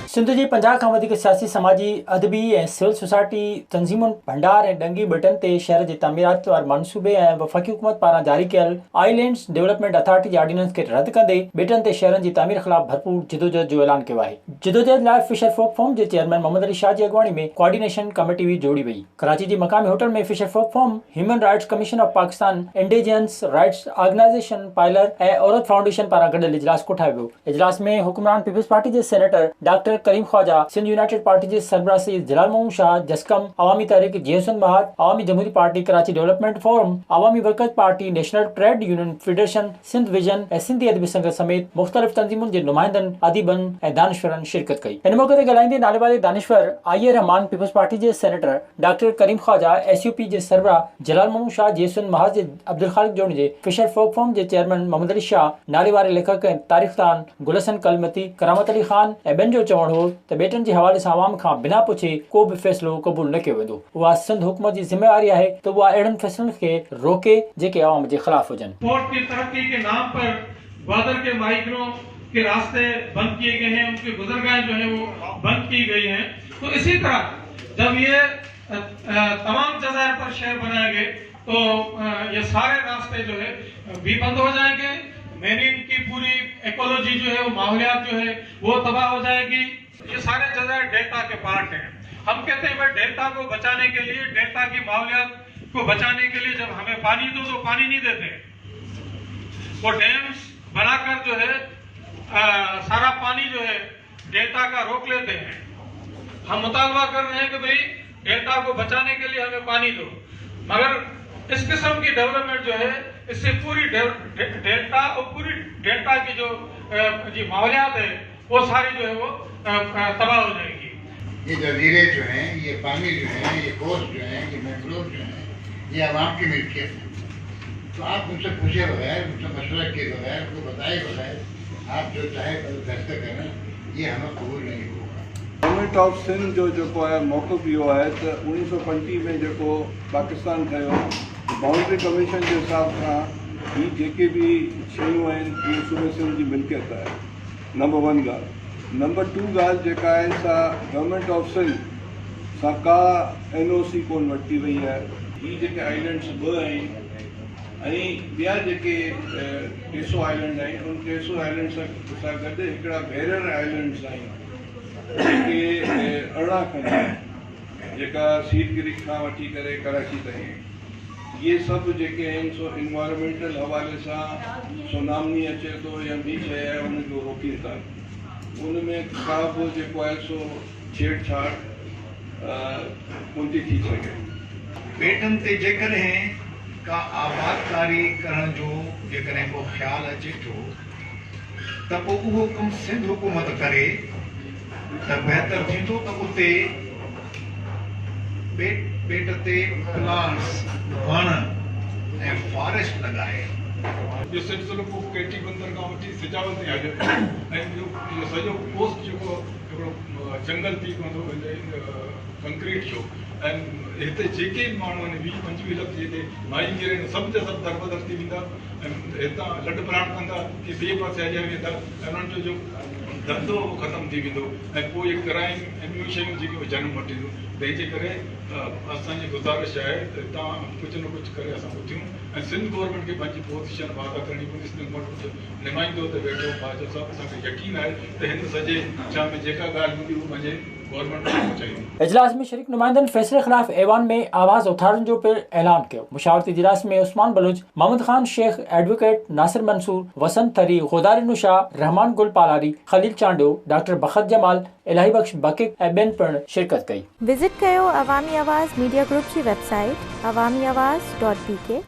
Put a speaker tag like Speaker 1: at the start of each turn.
Speaker 1: सिंध जी 50 खां वधीक सियासी, समाजी, अदबी ऐं सिविल सोसाइटी तंज़ीमुनि भंडार ऐं डंगी ॿिटनि ते शहर जे तामीरात वारे मंसूबे ऐं वफ़ाक़ी हुकूमत पारां जारी कयल आइलैंड्स डेवलपमेंट अथॉरिटी जे ऑर्डिनेंस खे रद्द कंदे ॿिटनि ते शहरनि जी तामीर ख़िलाफ़ भरपूर जिदोजहद जो ऐलान कयो आहे। जिदोजहद लाइ फिशर फोक फॉर्म जे चेयरमैन मोहम्मद अली शाह जी अॻुवाणी में कोऑर्डिनेशन कमेटी बि जोड़ी वई। कराची जी मक़ामी होटल में fisher folk forum, human rights commission of Pakistan, indigenous rights organisation PILER ऐं औरत फाउंडेशन पारां गॾियल इजलास कोठायो वियो। इजलास में हुक्मरान पीपल्स पार्टी जे सेनेटर डॉक्टर करीम ख्वाजा, सिंध यूनाइटेड पार्टी जे सरबराह सईद जलाल मोहम्मद शाह, जस्कम, अवामी तहरीक जियोसन बहार, Awami Jamhoori Party Karachi Development Forum, Awami Workers Party, national trade union federation, Sindh विजन ऐं सिंधी अदबी संघ समेत मुख़्तलिफ़ तंज़ीमुनि जे नुमाइंदनि, अदीबनि ऐं दानिशवरनि शिरकत कई। हिन मौक़े ते ॻाल्हाईंदे नाले वारे दानिशवर आईए रहमान, पीपल्स पार्टी जे senator doctor Karim Khwaja, SUP जे सरबराह जलाल मोहम्मद शाह, जियोसन बहार जे अब्दुल खालिक जोनी जे फिशर फोक फॉर्म जे चेयरमैन मोहम्मद अली शाह, नाले वारे लेखक ऐं तारीख़दान गुलहसन कलमती, करामत अली ख़ान ऐं ॿियनि जो चवणु हो त ॿेटनि जे हवाले सां आवाम खां बिना पुछे को बि फ़ैसिलो क़बूल न कयो वेंदो। उहा सिंध हुकूमत जी ज़िम्मेवारी आहे त उहा अहिड़नि फ़ैसिलनि खे रोके जेके आवाम जे ख़िलाफ़ हुजनि।
Speaker 2: पोर्ट की तरक्की के नाम पर ग्वादर के माइग्रों के रास्ते बंद किए गए हैं, उनकी गुजरगाहें जो है वो बंद की गई हैं। तो इसी तरह जब ये तमाम जज़ायर पर शहर बनाए गए तो ये सारे रास्ते जो है भी बंद हो जाएंगे। मेरीन की पूरी इकोलॉजी जो है, वो माहौलियात जो है वो तबाह हो जाएगी। ये सारे जज़ायर डेल्टा के पार्ट हैं। हम कहते हैं भाई डेल्टा को बचाने के लिए, डेल्टा की माहौलियात को बचाने के लिए जब हमें पानी दो तो पानी नहीं देते, वो डैम्स बनाकर जो है सारा पानी जो है डेल्टा का रोक लेते हैं। हम मुतालबा कर रहे हैं कि भाई डेल्टा को बचाने के लिए हमें पानी दो, मगर इस किस्म की डेवलपमेंट जो है इससे पूरी डेल्टा और पूरी डेल्टा की जो माहौलियात है वो सारी जो है वो तबाह हो जाएगी।
Speaker 3: ये जजीरे जो हैं, ये पानी जो है, ये कोस्ट जो है, ये मैंग्रोव जो है, ये आवाम की मिल्कियत है। तो आप उनसे पूछे बगैर, उनसे मशवरा किए बगैर, उनको बताए बगैर आप जो चाहे फैसले करें, ये हमें कबूल नहीं होगा।
Speaker 4: गवर्नमेंट ऑफ सिंध जो है मौक़िफ़ इहो आहे त 1920 में जो पाकिस्तान ठहियो, बाउंड्री कमीशन के हिसाब सां ही जेके भी शयूं आहिनि इहे सूबे सिंध जी मिल्कियत आहे। नंबर 1 ॻाल्हि। नंबर 2 ॻाल्हि जेका आहे सा गवर्नमेंट ऑफ सिंध सां का NOC कोन वरिती वई आहे। ही जेके आइलैंड्स 2 आहिनि ऐं ॿिया जेके 300 आइलैंड आहिनि, उन 300 आइलैंड सां गॾु हिकिड़ा बैरियर आइलैंड्स आहिनि जेके 18 खनि आहिनि, जेका सीलगिरी खां वठी करे कराची ताईं। ये सब जेके आहिनि सो इन्वायरमेंटल हवाले सां सुनामी अचे थो या ॿी शइ आहे उनजो रोकीनि था। उनमें का बि जेको आहे सो छेड़छाड़ कोन थी थी सघे।
Speaker 3: ॿेटनि ते जेकॾहिं का आबादकारी करण जो जेकॾहिं को ख़्यालु अचे थो त पोइ उहो कमु सिंध हुकूमत करे त बहितर थींदो त उते ॿेट ते प्लांट्स, वण ऐं फॉरेस्ट लॻाए।
Speaker 2: जो सिलसिलो को केटी बंदर खां वठी सिजावल ताईं हलियो ऐं इहो सॼो कोस्ट जेको हिकिड़ो जंगल थी पवंदो कंक्रीट जो। ऐं हिते जेके माण्हू आहिनि 20-25 लख जेके माइंगर आहिनि सभु जा सभु दरबदर थी वेंदा ऐं हितां लॾ पलाट कंदा कि ॿिए पासे हलिया वेंदा ऐं उन्हनि जो धंधो ख़तमु थी वेंदो ऐं पोइ क्राइम ऐं ॿियूं शयूं जेके जनम वठंदियूं। तंहिंजे करे असांजी गुज़ारिश आहे त तव्हां कुझु न कुझु करे असां ॿुधियूं ऐं सिंध गवर्नमेंट खे पंहिंजी पोज़ीशन वादा करणी पवंदी। सिंध गवर्नमेंट नुमाइंदो त वेठो भाजपा साहब, असांखे यकीन आहे त हिन सॼे शाह में जेका ॻाल्हि हूंदी उहा पंहिंजे गवर्नमेंट खे पहुचाईंदी।
Speaker 1: इजलास में शरीक नुमाइंदनि फैसले ख़िलाफ़ ऐवान में आवाज़ उथारण जो पिणु ऐलान कयो। मुशावरती इजलास में उस्मान बलूच, मोहम्मद खान शेख, एडवोकेट नासिर मंसूर, वसंत थरी, ग़ुदारी नुशा, रहमान गुल पालारी, खलील चांडो, डॉक्टर बखत जमाल, इलाही बख्श बकिक ऐं ॿियनि पिणु शिरकत कई।
Speaker 5: विज़िट कयो अवामी आवाज़ मीडिया ग्रुप जी वेबसाइट awamiawaz.pk